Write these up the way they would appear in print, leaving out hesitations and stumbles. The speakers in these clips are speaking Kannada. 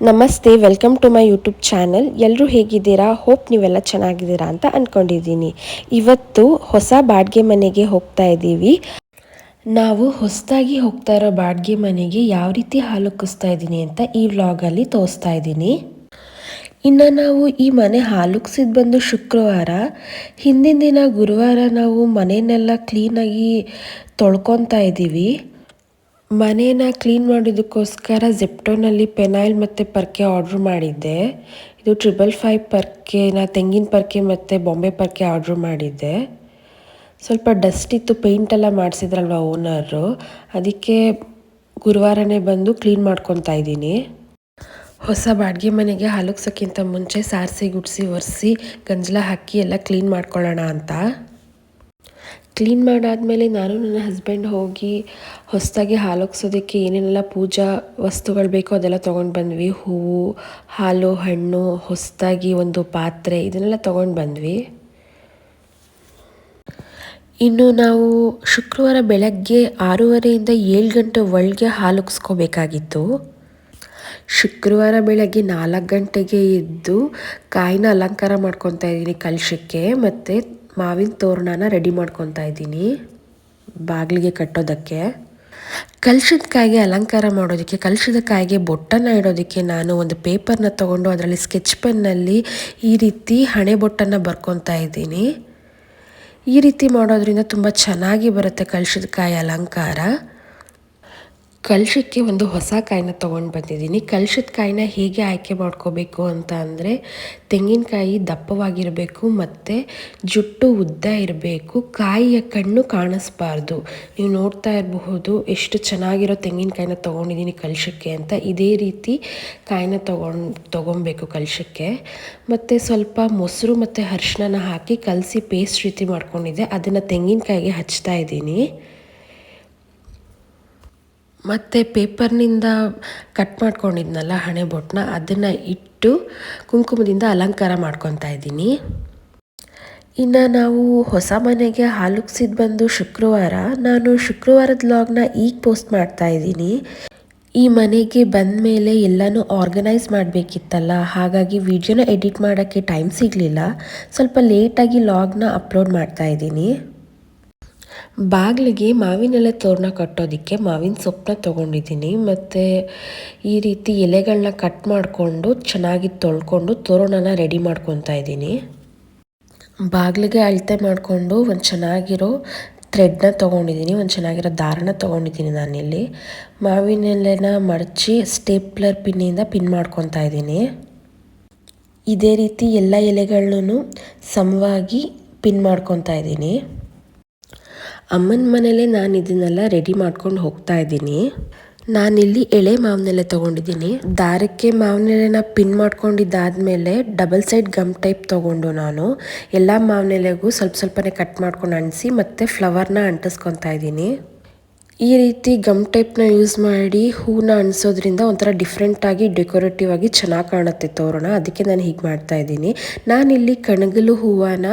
ನಮಸ್ತೆ, welcome to my YouTube channel. ಎಲ್ಲರೂ ಹೇಗಿದ್ದೀರಾ? ಹೋಪ್ ನೀವೆಲ್ಲ ಚೆನ್ನಾಗಿದ್ದೀರಾ ಅಂತ ಅಂದ್ಕೊಂಡಿದ್ದೀನಿ. ಇವತ್ತು ಹೊಸ ಬಾಡಿಗೆ ಮನೆಗೆ ಹೋಗ್ತಾ ಇದ್ದೀವಿ. ನಾವು ಹೊಸದಾಗಿ ಹೋಗ್ತಾ ಇರೋ ಬಾಡಿಗೆ ಮನೆಗೆ ಯಾವ ರೀತಿ ಹಾಲುಕ್ಕಿಸ್ತಾ ಇದ್ದೀನಿ ಅಂತ ಈ ವ್ಲಾಗಲ್ಲಿ ತೋರಿಸ್ತಾ ಇದ್ದೀನಿ. ಇನ್ನು ನಾವು ಈ ಮನೆ ಹಾಲುಕ್ಸಿದ್ದು ಬಂದು ಶುಕ್ರವಾರ. ಹಿಂದಿನ ದಿನ ಗುರುವಾರ ನಾವು ಮನೆಯನ್ನೆಲ್ಲ ಕ್ಲೀನಾಗಿ ತೊಳ್ಕೊತಾ ಇದ್ದೀವಿ. ಮನೇನ ಕ್ಲೀನ್ ಮಾಡೋದಕ್ಕೋಸ್ಕರ ಜೆಪ್ಟೋನಲ್ಲಿ ಪೆನಾಯಿಲ್ ಮತ್ತು ಪರ್ಕೆ ಆರ್ಡ್ರ್ ಮಾಡಿದ್ದೆ. ಇದು 555 ಪರ್ಕೆನ ತೆಂಗಿನ ಪರ್ಕೆ ಮತ್ತು ಬಾಂಬೆ ಪರ್ಕೆ ಆರ್ಡ್ರ್ ಮಾಡಿದ್ದೆ. ಸ್ವಲ್ಪ ಡಸ್ಟ್ ಇತ್ತು, ಪೇಂಟೆಲ್ಲ ಮಾಡಿಸಿದ್ರಲ್ವ ಓನರು, ಅದಕ್ಕೆ ಗುರುವಾರನೇ ಬಂದು ಕ್ಲೀನ್ ಮಾಡ್ಕೊತಾ ಇದ್ದೀನಿ. ಹೊಸ ಬಾಡಿಗೆ ಮನೆಗೆ ಹಾಲುಕ್ಸೋಕ್ಕಿಂತ ಮುಂಚೆ ಸಾರಿಸಿ ಗುಡಿಸಿ ಒರೆಸಿ ಗಂಜಲ ಹಾಕಿ ಎಲ್ಲ ಕ್ಲೀನ್ ಮಾಡ್ಕೊಳ್ಳೋಣ ಅಂತ. ಕ್ಲೀನ್ ಮಾಡಾದಮೇಲೆ ನಾನು ನನ್ನ ಹಸ್ಬೆಂಡ್ ಹೋಗಿ ಹೊಸದಾಗಿ ಹಾಲುಕ್ಸೋದಕ್ಕೆ ಏನೇನೆಲ್ಲ ಪೂಜಾ ವಸ್ತುಗಳು ಬೇಕೋ ಅದೆಲ್ಲ ತೊಗೊಂಡು ಬಂದ್ವಿ. ಹೂವು, ಹಾಲು, ಹಣ್ಣು, ಹೊಸದಾಗಿ ಒಂದು ಪಾತ್ರೆ, ಇದನ್ನೆಲ್ಲ ತೊಗೊಂಡು ಬಂದ್ವಿ. ಇನ್ನು ನಾವು ಶುಕ್ರವಾರ ಬೆಳಗ್ಗೆ 6:30ಇಂದ 7 ಗಂಟೆ ಒಳಗೆ ಹಾಲುಕ್ಸ್ಕೋಬೇಕಾಗಿತ್ತು. ಶುಕ್ರವಾರ ಬೆಳಗ್ಗೆ 4 ಗಂಟೆಗೆ ಎದ್ದು ಕಾಯಿನ ಅಲಂಕಾರ ಮಾಡ್ಕೊತಾ ಇದ್ದೀನಿ ಕಲಶಕ್ಕೆ, ಮತ್ತು ಮಾವಿನ ತೋರಣನ ರೆಡಿ ಮಾಡ್ಕೊತಾ ಇದ್ದೀನಿ ಬಾಗಿಲಿಗೆ ಕಟ್ಟೋದಕ್ಕೆ. ಕಲಶದ ಕಾಯಿಗೆ ಅಲಂಕಾರ ಮಾಡೋದಕ್ಕೆ, ಕಲಶದ ಕಾಯಿಗೆ ಬೊಟ್ಟನ್ನು ಇಡೋದಕ್ಕೆ ನಾನು ಒಂದು ಪೇಪರ್ನ ತೊಗೊಂಡು ಅದರಲ್ಲಿ ಸ್ಕೆಚ್ ಪೆನ್ನಲ್ಲಿ ಈ ರೀತಿ ಹಣೆ ಬೊಟ್ಟನ್ನು ಬರ್ಕೊತಾ ಇದ್ದೀನಿ. ಈ ರೀತಿ ಮಾಡೋದ್ರಿಂದ ತುಂಬ ಚೆನ್ನಾಗಿ ಬರುತ್ತೆ ಕಲಶದ ಕಾಯಿ ಅಲಂಕಾರ. ಕಲಶಕ್ಕೆ ಒಂದು ಹೊಸ ಕಾಯಿನ ತೊಗೊಂಡು ಬಂದಿದ್ದೀನಿ. ಕಲಶದ ಕಾಯಿನ ಹೇಗೆ ಆಯ್ಕೆ ಮಾಡ್ಕೋಬೇಕು ಅಂತ ಅಂದರೆ, ತೆಂಗಿನಕಾಯಿ ದಪ್ಪವಾಗಿರಬೇಕು ಮತ್ತು ಜುಟ್ಟು ಉದ್ದ ಇರಬೇಕು, ಕಾಯಿಯ ಕಣ್ಣು ಕಾಣಿಸ್ಬಾರ್ದು. ನೀವು ನೋಡ್ತಾ ಇರಬಹುದು ಎಷ್ಟು ಚೆನ್ನಾಗಿರೋ ತೆಂಗಿನಕಾಯಿನ ತೊಗೊಂಡಿದ್ದೀನಿ ಕಲಶಕ್ಕೆ ಅಂತ. ಇದೇ ರೀತಿ ಕಾಯಿನ ತೊಗೊಬೇಕು ಕಲಶಕ್ಕೆ. ಮತ್ತು ಸ್ವಲ್ಪ ಮೊಸರು ಮತ್ತು ಅರಿಶಿನ ಹಾಕಿ ಕಲಸಿ ಪೇಸ್ಟ್ ರೀತಿ ಮಾಡ್ಕೊಂಡಿದ್ದೆ, ಅದನ್ನು ತೆಂಗಿನಕಾಯಿಗೆ ಹಚ್ತಾ ಇದ್ದೀನಿ. ಮತ್ತು ಪೇಪರ್ನಿಂದ ಕಟ್ ಮಾಡ್ಕೊಂಡಿದ್ನಲ್ಲ ಹಣೆ ಬೊಟ್ಟನ್ನ, ಅದನ್ನು ಇಟ್ಟು ಕುಂಕುಮದಿಂದ ಅಲಂಕಾರ ಮಾಡ್ಕೊತಾ ಇದ್ದೀನಿ. ಇನ್ನು ನಾವು ಹೊಸ ಮನೆಗೆ ಹಾಲುಕ್ಸಿದ್ದು ಬಂದು ಶುಕ್ರವಾರ. ನಾನು ಶುಕ್ರವಾರದ ವ್ಲಾಗ್ನ ಈಗ ಪೋಸ್ಟ್ ಮಾಡ್ತಾ ಇದ್ದೀನಿ. ಈ ಮನೆಗೆ ಬಂದ ಮೇಲೆ ಎಲ್ಲನೂ ಆರ್ಗನೈಸ್ ಮಾಡಬೇಕಿತ್ತಲ್ಲ, ಹಾಗಾಗಿ ವಿಡಿಯೋನ ಎಡಿಟ್ ಮಾಡೋಕ್ಕೆ ಟೈಮ್ ಸಿಗಲಿಲ್ಲ. ಸ್ವಲ್ಪ ಲೇಟಾಗಿ ವ್ಲಾಗ್ನ ಅಪ್ಲೋಡ್ ಮಾಡ್ತಾ ಇದ್ದೀನಿ. ಬಾಗಿಲಿಗೆ ಮಾವಿನೆಲೆ ತೋರಣ ಕಟ್ಟೋದಕ್ಕೆ ಮಾವಿನ ಸೊಪ್ಪನ್ನ ತೊಗೊಂಡಿದ್ದೀನಿ, ಮತ್ತು ಈ ರೀತಿ ಎಲೆಗಳನ್ನ ಕಟ್ ಮಾಡಿಕೊಂಡು ಚೆನ್ನಾಗಿ ತೊಳ್ಕೊಂಡು ತೋರಣನ ರೆಡಿ ಮಾಡ್ಕೊತಾ ಇದ್ದೀನಿ. ಬಾಗಿಲಿಗೆ ಅಳತೆ ಮಾಡಿಕೊಂಡು ಒಂದು ಚೆನ್ನಾಗಿರೋ ಥ್ರೆಡ್ನ ತೊಗೊಂಡಿದ್ದೀನಿ, ಒಂದು ಚೆನ್ನಾಗಿರೋ ದಾರನ ತೊಗೊಂಡಿದ್ದೀನಿ. ನಾನಿಲ್ಲಿ ಮಾವಿನೆಲೆನ ಮಡಚಿ ಸ್ಟೇಪ್ಲರ್ ಪಿನ್ನಿಂದ ಪಿನ್ ಮಾಡ್ಕೊತಾ ಇದ್ದೀನಿ. ಇದೇ ರೀತಿ ಎಲ್ಲ ಎಲೆಗಳನ್ನೂ ಸಮವಾಗಿ ಪಿನ್ ಮಾಡ್ಕೊತಾ ಇದ್ದೀನಿ. ಅಮ್ಮನ ಮನೇಲೆ ನಾನು ಇದನ್ನೆಲ್ಲ ರೆಡಿ ಮಾಡ್ಕೊಂಡು ಹೋಗ್ತಾ ಇದ್ದೀನಿ. ನಾನಿಲ್ಲಿ ಎಳೆ ಮಾವಿನೆಲೆ ತೊಗೊಂಡಿದ್ದೀನಿ. ದಾರಕ್ಕೆ ಮಾವಿನೆಲೆನ ಪಿನ್ ಮಾಡ್ಕೊಂಡಿದ್ದಾದಮೇಲೆ ಡಬಲ್ ಸೈಡ್ ಗಮ್ ಟೈಪ್ ತೊಗೊಂಡು ನಾನು ಎಲ್ಲ ಮಾವಿನೆಲೆಗೂ ಸ್ವಲ್ಪ ಸ್ವಲ್ಪನೇ ಕಟ್ ಮಾಡ್ಕೊಂಡು ಅಂಟಿಸಿ ಮತ್ತು ಫ್ಲವರ್ನ ಅಂಟಿಸ್ಕೊತಾ ಇದ್ದೀನಿ. ಈ ರೀತಿ ಗಮ್ ಟೈಪ್ನ ಯೂಸ್ ಮಾಡಿ ಹೂನ ಅಂಟಿಸೋದ್ರಿಂದ ಒಂಥರ ಡಿಫ್ರೆಂಟಾಗಿ ಡೆಕೋರೇಟಿವ್ ಆಗಿ ಚೆನ್ನಾಗಿ ಕಾಣುತ್ತೆ ತೋರಣ. ಅದಕ್ಕೆ ನಾನು ಹೀಗೆ ಮಾಡ್ತಾ ಇದ್ದೀನಿ. ನಾನಿಲ್ಲಿ ಕಣಗಲು ಹೂವನ್ನ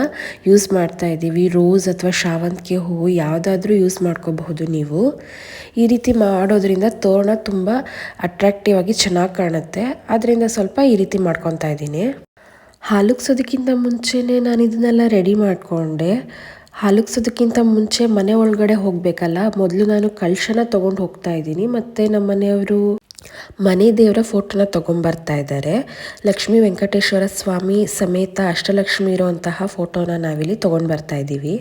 ಯೂಸ್ ಮಾಡ್ತಾ ಇದ್ದೀವಿ. ರೋಸ್ ಅಥವಾ ಶಾವಂತಿಗೆ ಹೂವು ಯಾವುದಾದ್ರೂ ಯೂಸ್ ಮಾಡ್ಕೋಬಹುದು ನೀವು. ಈ ರೀತಿ ಮಾಡೋದ್ರಿಂದ ತೋರಣ ತುಂಬ ಅಟ್ರಾಕ್ಟಿವ್ ಆಗಿ ಚೆನ್ನಾಗಿ ಕಾಣುತ್ತೆ. ಅದರಿಂದ ಸ್ವಲ್ಪ ಈ ರೀತಿ ಮಾಡ್ಕೊತಾ ಇದ್ದೀನಿ. ಹಾಲುಕ್ಸೋದಕ್ಕಿಂತ ಮುಂಚೆನೇ ನಾನು ಇದನ್ನೆಲ್ಲ ರೆಡಿ ಮಾಡಿಕೊಂಡೆ. ಹಾಲುಕ್ಸೋದಕ್ಕಿಂತ ಮುಂಚೆ ಮನೆ ಒಳಗಡೆ ಹೋಗಬೇಕಲ್ಲ, ಮೊದಲು ನಾನು ಕಲಶನ ತೊಗೊಂಡು ಹೋಗ್ತಾ ಇದ್ದೀನಿ. ಮತ್ತು ನಮ್ಮ ಮನೆಯವರು ಮನೆ ದೇವರ ಫೋಟೋನ ತೊಗೊಂಬರ್ತಾ ಇದ್ದಾರೆ. ಲಕ್ಷ್ಮೀ ವೆಂಕಟೇಶ್ವರ ಸ್ವಾಮಿ ಸಮೇತ ಅಷ್ಟಲಕ್ಷ್ಮಿ ಇರೋಂತಹ ಫೋಟೋನ ನಾವಿಲ್ಲಿ ತೊಗೊಂಡು ಬರ್ತಾ ಇದ್ದೀವಿ.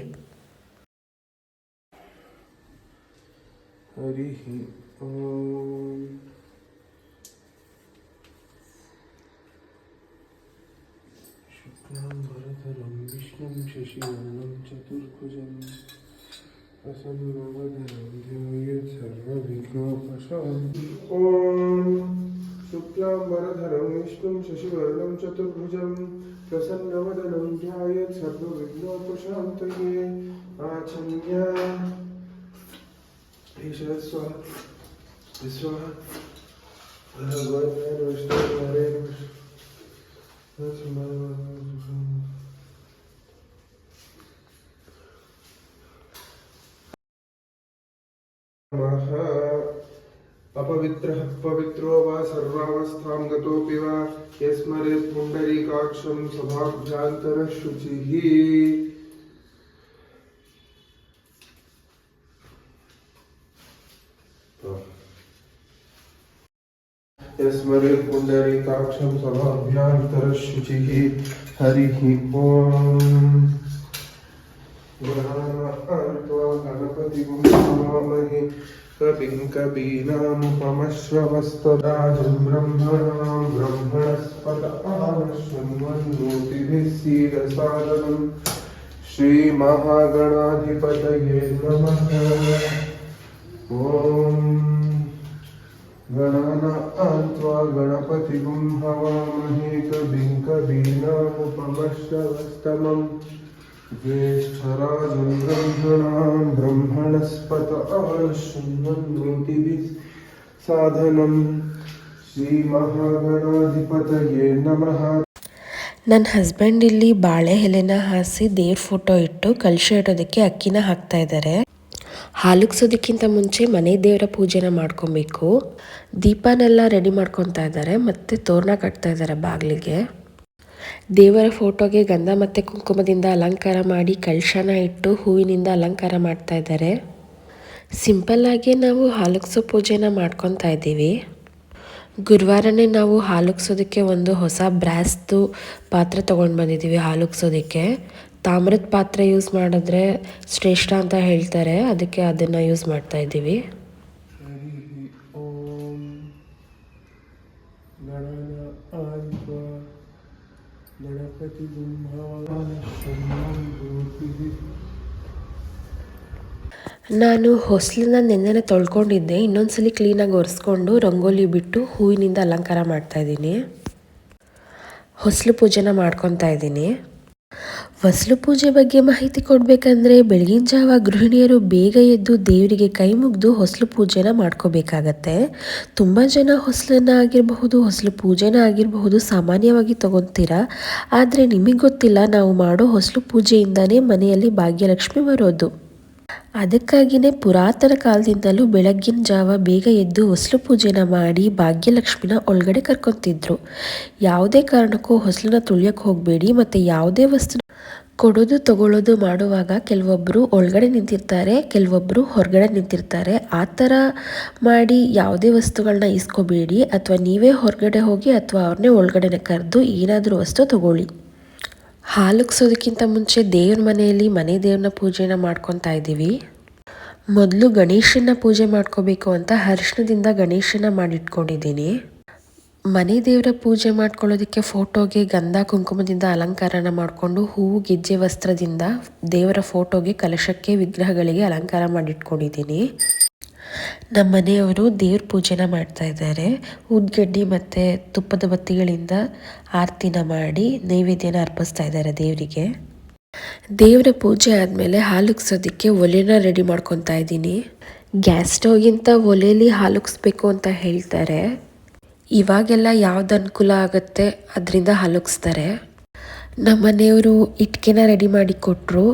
शुक्लाम्बरधरं विष्णुं शशिवर्णं चतुर्भुजं प्रसन्नवदनं ध्यायेत् सर्वविघ्नोपशान्तये। ॐ शुक्लाम्बरधरं विष्णुं शशिवर्णं चतुर्भुजं प्रसन्नवदनं ध्यायेत् सर्वविघ्नोपशान्तये। आचम्य ईश्वर स्वाहा स्वाहा भगवते विष्णु हरे अपवित्रः पवित्रो वा सर्वावस्थां गतोऽपि वा यस्मरेत् पुण्डरीकाक्षं सभाभ्यान्तरशुचिः यस्मरेत् पुण्डरीकाक्षं सभाभ्यान्तरशुचिः हरिः ॐ गणपतिं नमामहे कविं कवीनामुपमश्रवस्तराजं ब्रह्मणां ब्रह्मणस्पत आनश्वन्वन्नोतिभिः सीदसादनं श्रीमहागणाधिपतये नमः ॐ गणानान्त्वा गणपतिं हवामहे कविं कवीनामुपमश्रवस्तमम् ज्येष्ठराजं ब्रह्मणां ब्रह्मणस्पत आनश्वन्वन्नोतिभिः साधनं श्रीमहागणाधिपतये नमः ನನ್ನ ಹಸ್ಬೆಂಡ್ ಇಲ್ಲಿ ಬಾಳೆ ಎಲೆನ ಹಾಸಿ ದೇವ್ರ ಫೋಟೋ ಇಟ್ಟು ಕಲಶ ಇಡೋದಕ್ಕೆ ಅಕ್ಕಿನ ಹಾಕ್ತಾ ಇದ್ದಾರೆ. ಹಾಲುಗ್ಸೋದಕ್ಕಿಂತ ಮುಂಚೆ ಮನೆ ದೇವರ ಪೂಜೆನ ಮಾಡ್ಕೊಬೇಕು. ದೀಪನೆಲ್ಲ ರೆಡಿ ಮಾಡ್ಕೊತಾ ಇದ್ದಾರೆ ಮತ್ತು ತೋರಣ ಕಟ್ತಾ ಇದ್ದಾರೆ ಬಾಗಿಲಿಗೆ. ದೇವರ ಫೋಟೋಗೆ ಗಂಧ ಮತ್ತು ಕುಂಕುಮದಿಂದ ಅಲಂಕಾರ ಮಾಡಿ ಕಲಶನ ಇಟ್ಟು ಹೂವಿನಿಂದ ಅಲಂಕಾರ ಮಾಡ್ತಾ ಇದ್ದಾರೆ. ಸಿಂಪಲ್ಲಾಗಿ ನಾವು ಹಾಲುಗ್ಸೋ ಪೂಜೆನ ಮಾಡ್ಕೊತಾ ಇದ್ದೀವಿ. ಗುರುವಾರನೇ ನಾವು ಹಾಲುಗ್ಸೋದಕ್ಕೆ ಒಂದು ಹೊಸ ಬ್ರಾಸ್ದು ಪಾತ್ರೆ ತೊಗೊಂಡು ಬಂದಿದ್ದೀವಿ. ಹಾಲುಗ್ಸೋದಕ್ಕೆ ತಾಮ್ರದ ಪಾತ್ರೆ ಯೂಸ್ ಮಾಡಿದ್ರೆ ಶ್ರೇಷ್ಠ ಅಂತ ಹೇಳ್ತಾರೆ, ಅದಕ್ಕೆ ಅದನ್ನು ಯೂಸ್ ಮಾಡ್ತಾ ಇದ್ದೀವಿ. ನಾನು ಹೊಸ್ಲನ್ನ ನೆನ್ನೆನೆ ತೊಳ್ಕೊಂಡಿದ್ದೆ. ಇನ್ನೊಂದ್ಸಲಿ ಕ್ಲೀನಾಗಿ ಒರೆಸ್ಕೊಂಡು ರಂಗೋಲಿ ಬಿಟ್ಟು ಹೂವಿನಿಂದ ಅಲಂಕಾರ ಮಾಡ್ತಾಯಿದ್ದೀನಿ. ಹೊಸ್ಲು ಪೂಜೆನ ಮಾಡ್ಕೊತಾ ಇದ್ದೀನಿ. ಹೊಸ್ಲು ಪೂಜೆ ಬಗ್ಗೆ ಮಾಹಿತಿ ಕೊಡಬೇಕಂದ್ರೆ ಬೆಳಗಿನ ಜಾವ ಗೃಹಿಣಿಯರು ಬೇಗ ಎದ್ದು ದೇವರಿಗೆ ಕೈ ಮುಗಿದು ಹೊಸ್ಲು ಪೂಜೆನ ಮಾಡ್ಕೋಬೇಕಾಗತ್ತೆ. ತುಂಬ ಜನ ಹೊಸ್ಲನ್ನ ಆಗಿರಬಹುದು, ಹೊಸ್ಲು ಪೂಜೆನ ಆಗಿರಬಹುದು ಸಾಮಾನ್ಯವಾಗಿ ತಗೊತೀರಾ. ಆದರೆ ನಿಮಗೆ ಗೊತ್ತಿಲ್ಲ, ನಾವು ಮಾಡೋ ಹೊಸ್ಲು ಪೂಜೆಯಿಂದನೇ ಮನೆಯಲ್ಲಿ ಭಾಗ್ಯಲಕ್ಷ್ಮಿ ಬರೋದು. ಅದಕ್ಕಾಗಿಯೇ ಪುರಾತನ ಕಾಲದಿಂದಲೂ ಬೆಳಗ್ಗಿನ ಜಾವ ಬೇಗ ಎದ್ದು ಹೊಸ್ಲು ಪೂಜೆನ ಮಾಡಿ ಭಾಗ್ಯಲಕ್ಷ್ಮಿನ ಒಳಗಡೆ ಕರ್ಕೊತಿದ್ರು. ಯಾವುದೇ ಕಾರಣಕ್ಕೂ ಹೊಸ್ಲನ್ನ ತುಳಿಯೋಕ್ಕೆ ಹೋಗಬೇಡಿ. ಮತ್ತು ಯಾವುದೇ ವಸ್ತು ಕೊಡೋದು ತಗೊಳ್ಳೋದು ಮಾಡುವಾಗ ಕೆಲವೊಬ್ಬರು ಒಳಗಡೆ ನಿಂತಿರ್ತಾರೆ, ಕೆಲವೊಬ್ಬರು ಹೊರಗಡೆ ನಿಂತಿರ್ತಾರೆ. ಆ ಥರ ಮಾಡಿ ಯಾವುದೇ ವಸ್ತುಗಳನ್ನ ಇಸ್ಕೋಬೇಡಿ. ಅಥವಾ ನೀವೇ ಹೊರಗಡೆ ಹೋಗಿ ಅಥವಾ ಅವ್ರನ್ನೇ ಒಳಗಡೆ ಕರೆದು ಏನಾದರೂ ವಸ್ತು ತಗೊಳ್ಳಿ. ಹಾಲುಗ್ಸೋದಕ್ಕಿಂತ ಮುಂಚೆ ದೇವ್ರ ಮನೆಯಲ್ಲಿ ಮನೆ ದೇವ್ರನ್ನ ಪೂಜೆನ ಮಾಡ್ಕೊತಾ ಇದ್ದೀವಿ. ಮೊದಲು ಗಣೇಶನ ಪೂಜೆ ಮಾಡ್ಕೋಬೇಕು ಅಂತ ಅರಿಶಿಣದಿಂದ ಗಣೇಶನ ಮಾಡಿಟ್ಕೊಂಡಿದ್ದೀನಿ. ಮನೆ ದೇವರ ಪೂಜೆ ಮಾಡ್ಕೊಳ್ಳೋದಕ್ಕೆ ಫೋಟೋಗೆ ಗಂಧ ಕುಂಕುಮದಿಂದ ಅಲಂಕಾರನ ಮಾಡಿಕೊಂಡು ಹೂವು ಗೆಜ್ಜೆ ವಸ್ತ್ರದಿಂದ ದೇವರ ಫೋಟೋಗೆ ಕಲಶಕ್ಕೆ ವಿಗ್ರಹಗಳಿಗೆ ಅಲಂಕಾರ ಮಾಡಿಟ್ಕೊಂಡಿದ್ದೀನಿ. ನಮ್ಮ ಮನೆಯವರು ದೇವ್ರ ಪೂಜೆನ ಮಾಡ್ತಾ ಇದ್ದಾರೆ. ಊದ್ಗಡ್ಡಿ ಮತ್ತು ತುಪ್ಪದ ಬತ್ತಿಗಳಿಂದ ಆರತಿನ ಮಾಡಿ ನೈವೇದ್ಯನ ಅರ್ಪಿಸ್ತಾ ಇದ್ದಾರೆ ದೇವರಿಗೆ. ದೇವರ ಪೂಜೆ ಆದಮೇಲೆ ಹಾಲುಗ್ಸೋದಕ್ಕೆ ಒಲೆನ ರೆಡಿ ಮಾಡ್ಕೊತಾ ಇದ್ದೀನಿ. ಗ್ಯಾಸ್ ಸ್ಟವ್ಗಿಂತ ಒಲೆಯಲ್ಲಿ ಹಾಲುಗ್ಸ್ಬೇಕು ಅಂತ ಹೇಳ್ತಾರೆ. ಇವಾಗೆಲ್ಲ ಯಾವ್ದು ಅನುಕೂಲ ಆಗುತ್ತೆ ಅದರಿಂದ ಹಾಲುಗ್ಸ್ತಾರೆ. ನಮ್ಮ ಮನೆಯವರು ಇಟ್ಕೆನ ರೆಡಿ ಮಾಡಿ ಕೊಟ್ಟರು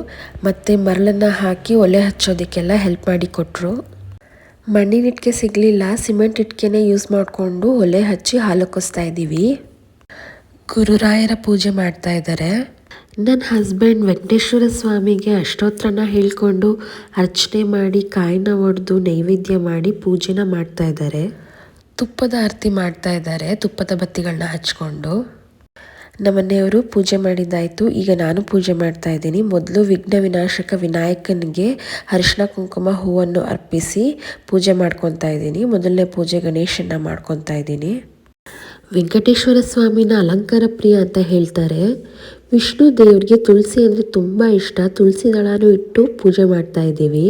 ಮತ್ತು ಮರಳನ್ನು ಹಾಕಿ ಒಲೆ ಹಚ್ಚೋದಕ್ಕೆಲ್ಲ ಹೆಲ್ಪ್ ಮಾಡಿ ಕೊಟ್ಟರು. ಮಣ್ಣಿನ ಇಟ್ಕೆ ಸಿಗಲಿಲ್ಲ, ಸಿಮೆಂಟ್ ಇಟ್ಕೆನೇ ಯೂಸ್ ಮಾಡಿಕೊಂಡು ಒಲೆ ಹಚ್ಚಿ ಹಾಲುಗ್ಸ್ತಾ ಇದ್ದೀವಿ. ಗುರುರಾಯರ ಪೂಜೆ ಮಾಡ್ತಾ ಇದ್ದಾರೆ. ನನ್ನ ಹಸ್ಬೆಂಡ್ ವೆಂಕಟೇಶ್ವರ ಸ್ವಾಮಿಗೆ ಅಷ್ಟೋತ್ರನ ಹೇಳ್ಕೊಂಡು ಅರ್ಚನೆ ಮಾಡಿ ಕಾಯಿನ ಒಡೆದು ನೈವೇದ್ಯ ಮಾಡಿ ಪೂಜೆನ ಮಾಡ್ತಾ ಇದ್ದಾರೆ. ತುಪ್ಪದ ಆರತಿ ಮಾಡ್ತಾ ಇದ್ದಾರೆ, ತುಪ್ಪದ ಬತ್ತಿಗಳನ್ನ ಹಚ್ಕೊಂಡು. ನಮ್ಮನೆಯವರು ಪೂಜೆ ಮಾಡಿದ್ದಾಯಿತು. ಈಗ ನಾನು ಪೂಜೆ ಮಾಡ್ತಾ ಇದ್ದೀನಿ. ಮೊದಲು ವಿಘ್ನ ವಿನಾಶಕ ವಿನಾಯಕನಿಗೆ ಅರಿಶಿಣ ಕುಂಕುಮ ಹೂವನ್ನು ಅರ್ಪಿಸಿ ಪೂಜೆ ಮಾಡ್ಕೊತಾ ಇದ್ದೀನಿ. ಮೊದಲನೇ ಪೂಜೆ ಗಣೇಶನ ಮಾಡ್ಕೊತಾ ಇದ್ದೀನಿ. ವೆಂಕಟೇಶ್ವರ ಸ್ವಾಮಿನ ಅಲಂಕಾರ ಪ್ರಿಯ ಅಂತ ಹೇಳ್ತಾರೆ. ವಿಷ್ಣು ದೇವ್ರಿಗೆ ತುಳಸಿ ಅಂದರೆ ತುಂಬ ಇಷ್ಟ. ತುಳಸಿ ದಳನೂ ಇಟ್ಟು ಪೂಜೆ ಮಾಡ್ತಾ ಇದ್ದೀವಿ.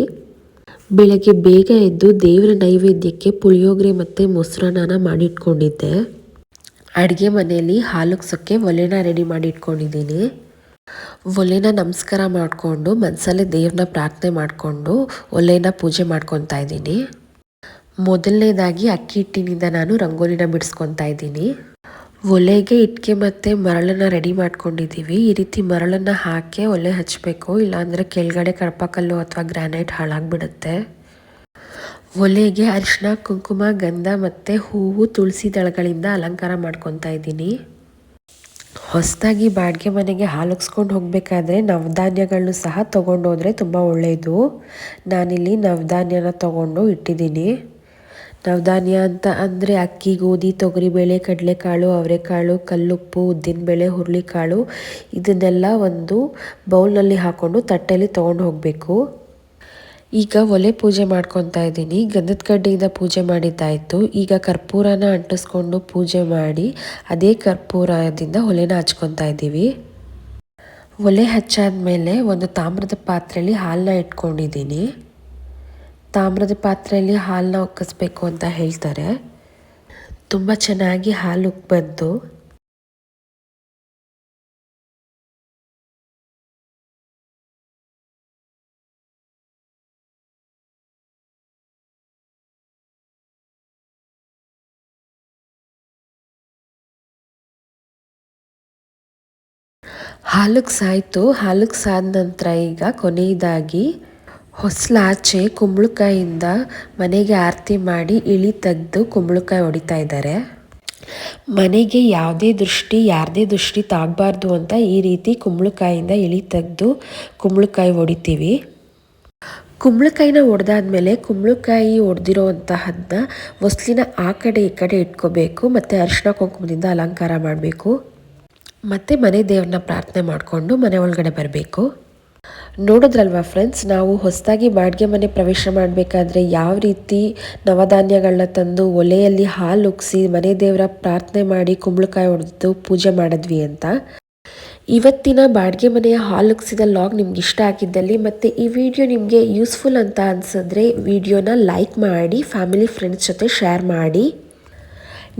ಬೆಳಗ್ಗೆ ಬೇಗ ಎದ್ದು ದೇವರ ನೈವೇದ್ಯಕ್ಕೆ ಪುಳಿಯೋಗರೆ ಮತ್ತು ಮೊಸರನ್ನ ಮಾಡಿಟ್ಕೊಂಡಿದ್ದೆ. ಅಡುಗೆ ಮನೆಯಲ್ಲಿ ಹಾಲುಗ್ಸೋಕ್ಕೆ ಒಲೆನ ರೆಡಿ ಮಾಡಿ ಇಟ್ಕೊಂಡಿದ್ದೀನಿ. ಒಲೆನ ನಮಸ್ಕಾರ ಮಾಡಿಕೊಂಡು ಮನಸಲ್ಲೇ ದೇವ್ರನ್ನ ಪ್ರಾರ್ಥನೆ ಮಾಡಿಕೊಂಡು ಒಲೆನ ಪೂಜೆ ಮಾಡ್ಕೊತಾ ಇದ್ದೀನಿ. ಮೊದಲನೇದಾಗಿ ಅಕ್ಕಿ ಹಿಟ್ಟಿನಿಂದ ನಾನು ರಂಗೋಲಿನ ಬಿಡಿಸ್ಕೊತಾ ಇದ್ದೀನಿ. ಒಲೆಗೆ ಇಟ್ಕೆ ಮತ್ತು ಮರಳನ್ನು ರೆಡಿ ಮಾಡ್ಕೊಂಡಿದ್ದೀವಿ. ಈ ರೀತಿ ಮರಳನ್ನು ಹಾಕಿ ಒಲೆ ಹಚ್ಚಬೇಕು, ಇಲ್ಲಾಂದರೆ ಕೆಳಗಡೆ ಕಡಪಕಲ್ಲು ಅಥವಾ ಗ್ರಾನೈಟ್ ಹಾಳಾಗಿಬಿಡುತ್ತೆ. ಒಲೆಗೆ ಅರಿಶಿನ ಕುಂಕುಮ ಗಂಧ ಮತ್ತು ಹೂವು ತುಳಸಿ ದಳಗಳಿಂದ ಅಲಂಕಾರ ಮಾಡ್ಕೊತಾ ಇದ್ದೀನಿ. ಹೊಸದಾಗಿ ಬಾಡಿಗೆ ಮನೆಗೆ ಹಾಲುಗಿಸ್ಕೊಂಡು ಹೋಗಬೇಕಾದ್ರೆ ನವಧಾನ್ಯಗಳನ್ನು ಸಹ ತೊಗೊಂಡೋದ್ರೆ ತುಂಬ ಒಳ್ಳೆಯದು. ನಾನಿಲ್ಲಿ ನವಧಾನ್ಯನ ತೊಗೊಂಡು ಇಟ್ಟಿದ್ದೀನಿ. ನವಧಾನ್ಯ ಅಂತ ಅಂದರೆ ಅಕ್ಕಿ, ಗೋಧಿ, ತೊಗರಿಬೇಳೆ, ಕಡಲೆಕಾಳು, ಅವರೆಕಾಳು, ಕಲ್ಲುಪ್ಪು, ಉದ್ದಿನಬೇಳೆ, ಹುರುಳಿಕಾಳು ಇದನ್ನೆಲ್ಲ ಒಂದು ಬೌಲ್ನಲ್ಲಿ ಹಾಕ್ಕೊಂಡು ತಟ್ಟೆಯಲ್ಲಿ ತೊಗೊಂಡು ಹೋಗಬೇಕು. ಈಗ ಒಲೆ ಪೂಜೆ ಮಾಡ್ಕೊತಾ ಇದ್ದೀನಿ. ಗಂಧದ ಕಡ್ಡಿಯಿಂದ ಪೂಜೆ ಮಾಡಿದ್ದಾಯಿತು. ಈಗ ಕರ್ಪೂರನ ಅಂಟಿಸ್ಕೊಂಡು ಪೂಜೆ ಮಾಡಿ ಅದೇ ಕರ್ಪೂರದಿಂದ ಒಲೆನ ಹಚ್ಕೊತಾ ಇದ್ದೀವಿ. ಒಲೆ ಹಚ್ಚಾದ್ಮೇಲೆ ಒಂದು ತಾಮ್ರದ ಪಾತ್ರೆಯಲ್ಲಿ ಹಾಲನ್ನ ಇಟ್ಕೊಂಡಿದ್ದೀನಿ. ತಾಮ್ರದ ಪಾತ್ರೆಯಲ್ಲಿ ಹಾಲನ್ನ ಉಕ್ಕಿಸ್ಬೇಕು ಅಂತ ಹೇಳ್ತಾರೆ. ತುಂಬ ಚೆನ್ನಾಗಿ ಹಾಲು ಬಂತು. ಹಾಲಕ್ಕೆ ಸಾದ ನಂತರ ಈಗ ಕೊನೆಯದಾಗಿ ಹೊಸ್ಲಾಚೆ ಕುಂಬಳಕಾಯಿಂದ ಮನೆಗೆ ಆರತಿ ಮಾಡಿ ಇಳಿ ತೆಗೆದು ಕುಂಬಳಕಾಯಿ ಹೊಡಿತಾ ಇದ್ದಾರೆ. ಮನೆಗೆ ಯಾವುದೇ ದೃಷ್ಟಿ ಯಾರದೇ ದೃಷ್ಟಿ ತಾಗಬಾರ್ದು ಅಂತ ಈ ರೀತಿ ಕುಂಬಳಕಾಯಿಂದ ಇಳಿ ತೆಗೆದು ಕುಂಬಳಕಾಯಿ ಹೊಡಿತೀವಿ. ಕುಂಬಳಕಾಯಿನ ಹೊಡೆದಾದ್ಮೇಲೆ ಕುಂಬಳಕಾಯಿ ಹೊಡೆದಿರೋವಂತಹದನ್ನ ಹೊಸ್ಲಿನ ಆ ಕಡೆ ಈ ಕಡೆ ಇಟ್ಕೋಬೇಕು ಮತ್ತು ಅರಿಶಿನ ಕುಂಕುಮದಿಂದ ಅಲಂಕಾರ ಮಾಡಬೇಕು. ಮತ್ತು ಮನೆ ದೇವ್ರನ್ನ ಪ್ರಾರ್ಥನೆ ಮಾಡಿಕೊಂಡು ಮನೆ ಒಳಗಡೆ ಬರಬೇಕು. ನೋಡಿದ್ರಲ್ವಾ ಫ್ರೆಂಡ್ಸ್, ನಾವು ಹೊಸದಾಗಿ ಬಾಡಿಗೆ ಮನೆ ಪ್ರವೇಶ ಮಾಡಬೇಕಾದ್ರೆ ಯಾವ ರೀತಿ ನವಧಾನ್ಯಗಳನ್ನ ತಂದು ಒಲೆಯಲ್ಲಿ ಹಾಲು ಉಗ್ಸಿ ಮನೆ ದೇವರ ಪ್ರಾರ್ಥನೆ ಮಾಡಿ ಕುಂಬಳಕಾಯಿ ಹೊಡೆದು ಪೂಜೆ ಮಾಡಿದ್ವಿ ಅಂತ. ಇವತ್ತಿನ ಬಾಡಿಗೆ ಮನೆಯ ಹಾಲು ಉಗ್ಸಿದ ಲಾಗ್ ನಿಮ್ಗೆ ಇಷ್ಟ ಆಗಿದ್ದಲ್ಲಿ ಮತ್ತು ಈ ವಿಡಿಯೋ ನಿಮಗೆ ಯೂಸ್ಫುಲ್ ಅಂತ ಅನಿಸಿದ್ರೆ ವಿಡಿಯೋನ ಲೈಕ್ ಮಾಡಿ ಫ್ಯಾಮಿಲಿ ಫ್ರೆಂಡ್ಸ್ ಜೊತೆ ಶೇರ್ ಮಾಡಿ.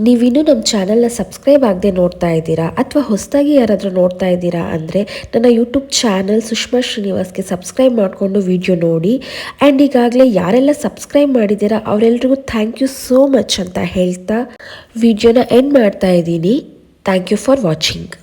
ನೀವಿನ್ನೂ ನಮ್ಮ ಚಾನಲ್ನ ಸಬ್ಸ್ಕ್ರೈಬ್ ಆಗದೆ ನೋಡ್ತಾ ಇದ್ದೀರಾ ಅಥವಾ ಹೊಸದಾಗಿ ಯಾರಾದರೂ ನೋಡ್ತಾ ಇದ್ದೀರಾ ಅಂದರೆ ನನ್ನ ಯೂಟ್ಯೂಬ್ ಚಾನಲ್ ಸುಷ್ಮಾ ಶ್ರೀನಿವಾಸ್ಗೆ ಸಬ್ಸ್ಕ್ರೈಬ್ ಮಾಡಿಕೊಂಡು ವಿಡಿಯೋ ನೋಡಿ. ಆ್ಯಂಡ್ ಈಗಾಗಲೇ ಯಾರೆಲ್ಲ ಸಬ್ಸ್ಕ್ರೈಬ್ ಮಾಡಿದ್ದೀರಾ ಅವರೆಲ್ಲರಿಗೂ ಥ್ಯಾಂಕ್ ಯು ಸೋ ಮಚ್ ಅಂತ ಹೇಳ್ತಾ ವಿಡಿಯೋನ ಎಂಡ್ ಮಾಡ್ತಾ ಇದ್ದೀನಿ. Thank you for watching.